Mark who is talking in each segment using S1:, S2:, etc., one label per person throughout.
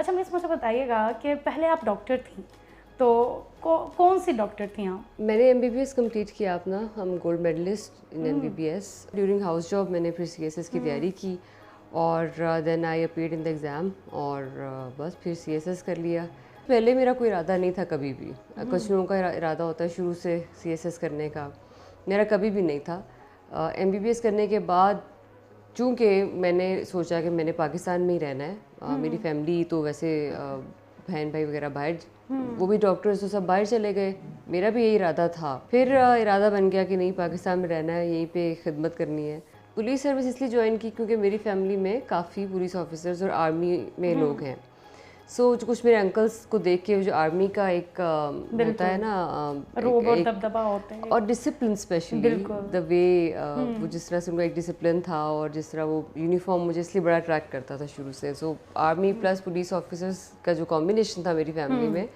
S1: अच्छा मिस मुझे बताइएगा कि पहले आप डॉक्टर थी, तो कौन सी डॉक्टर थी आप?
S2: मैंने एमबीबीएस कंप्लीट किया अपना, हम gold medalist in MBBS. During house job मैंने फिर सीएसएस की तैयारी की और then I appeared in the exam और बस फिर सीएसएस कर लिया। पहले मेरा कोई इरादा नहीं था कभी भी। कुछ लोगों का इरादा होता है शुरू से सीएसएस करने का, मेरा कभी भी नहीं था। एमबीबीएस करने के बाद चूँकि मैंने सोचा कि मैंने पाकिस्तान में ही रहना है, मेरी फैमिली तो वैसे बहन भाई वगैरह बाहर, वो भी डॉक्टर्स तो सब बाहर चले गए, मेरा भी यही इरादा था। फिर इरादा बन गया कि नहीं, पाकिस्तान में रहना है, यहीं पे खिदमत करनी है। पुलिस सर्विस इसलिए ज्वाइन की क्योंकि मेरी फैमिली में काफ़ी पुलिस ऑफिसर्स और आर्मी में लोग हैं। सो जो कुछ मेरे अंकल्स को देख के जो आर्मी का एक होता है ना,
S1: रोब और दबदबा होते हैं
S2: और डिसिप्लिन, स्पेशली द वे वो जिस तरह से उनका एक डिसिप्लिन था और जिस तरह वो यूनिफॉर्म मुझे इसलिए बड़ा अट्रैक्ट करता था शुरू से। सो आर्मी प्लस पुलिस ऑफिसर्स का जो कॉम्बिनेशन था मेरी फैमिली में,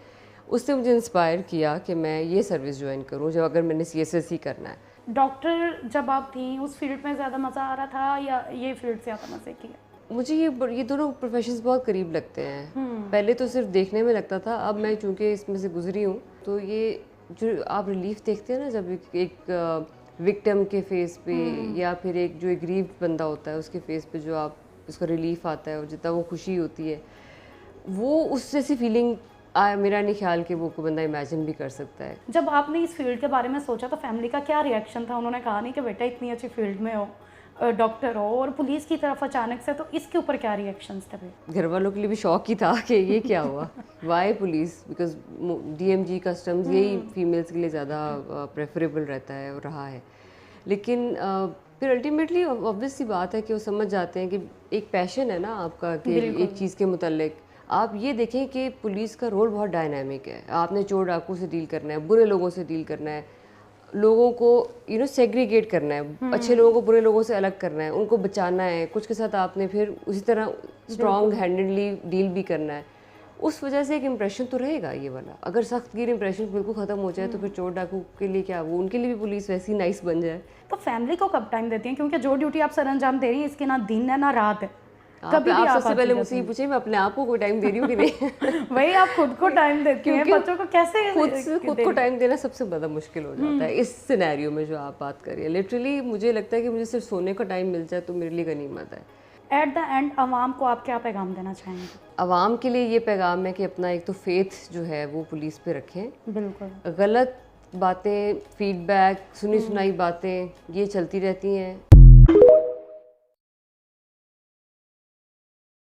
S2: उसने मुझे इंस्पायर किया कि मैं ये सर्विस ज्वाइन करूँ जब अगर मैंने सीएसएस ही करना है।
S1: डॉक्टर जब आप थी उस फील्ड में ज़्यादा मज़ा आ रहा था या ये फील्ड से ज़्यादा मज़े किया?
S2: मुझे ये दोनों प्रोफेशंस बहुत करीब लगते हैं। पहले तो सिर्फ देखने में लगता था, अब मैं चूँकि इसमें से गुजरी हूँ तो ये जो आप रिलीफ देखते हैं ना जब एक विक्टिम के फेस पे या फिर एक जो एक ग्रीव बंदा होता है उसके फेस पे जो आप उसका रिलीफ आता है और जितना वो खुशी होती है, वो उस जैसी फीलिंग मेरा नहीं ख्याल कि वो कोई बंदा इमेजिन भी कर सकता है।
S1: जब आपने इस फील्ड के बारे में सोचा तो फैमिली का क्या रिएक्शन था? उन्होंने कहा नहीं कि बेटा इतनी अच्छी फील्ड में हो, डॉक्टर हो और पुलिस की तरफ अचानक से, तो इसके ऊपर क्या रिएक्शंस थे?
S2: घर वालों के लिए भी शौक ही था कि ये क्या हुआ, why police, because DMG customs यही फीमेल्स के लिए ज़्यादा प्रेफरेबल रहता है और रहा है। लेकिन फिर अल्टीमेटली ऑब्वियस सी बात है कि वो समझ जाते हैं कि एक पैशन है ना आपका कि एक चीज़ के मुतल्लिक। आप ये देखें कि पुलिस का रोल बहुत डायनामिक है। आपने चोर डाकू से डील करना है, बुरे लोगों से डील करना है, लोगों को सेग्रीगेट करना है, अच्छे लोगों को बुरे लोगों से अलग करना है, उनको बचाना है, कुछ के साथ आपने फिर उसी तरह स्ट्रॉन्ग हैंडेडली डील भी करना है। उस वजह से एक इम्प्रेशन तो रहेगा ये वाला। अगर सख्त गिर इम्प्रेशन बिल्कुल ख़त्म हो जाए तो फिर चोर डाकू के लिए क्या, वो उनके लिए भी पुलिस वैसी नाइस बन जाए।
S1: तो फैमिली को कब टाइम देती हैं, क्योंकि जो ड्यूटी आप सर अंजाम दे रही हैं इसके ना दिन है ना रात है,
S2: कभी आप सबसे पहले मुझसे ये पूछे मैं अपने आप को कोई टाइम दे रही हूँ कि नहीं।
S1: वही आप खुद को टाइम देती हैं, बच्चों को कैसे
S2: खुद को टाइम देना सबसे ज़्यादा मुश्किल हो जाता है इस सिनेरियो में जो आप बात कर रही हैं। लिटरली मुझे लगता है कि मुझे सिर्फ सोने का टाइम मिल जाए तो मेरे लिए गनीमत है।
S1: एट द एंड आवाम को आप क्या पैगाम देना चाहेंगे?
S2: आवाम के लिए ये पैगाम है कि अपना एक तो फेथ जो है वो पुलिस पे रखें।
S1: बिल्कुल।
S2: गलत बातें, फीडबैक, सुनी सुनाई बातें ये चलती रहती हैं।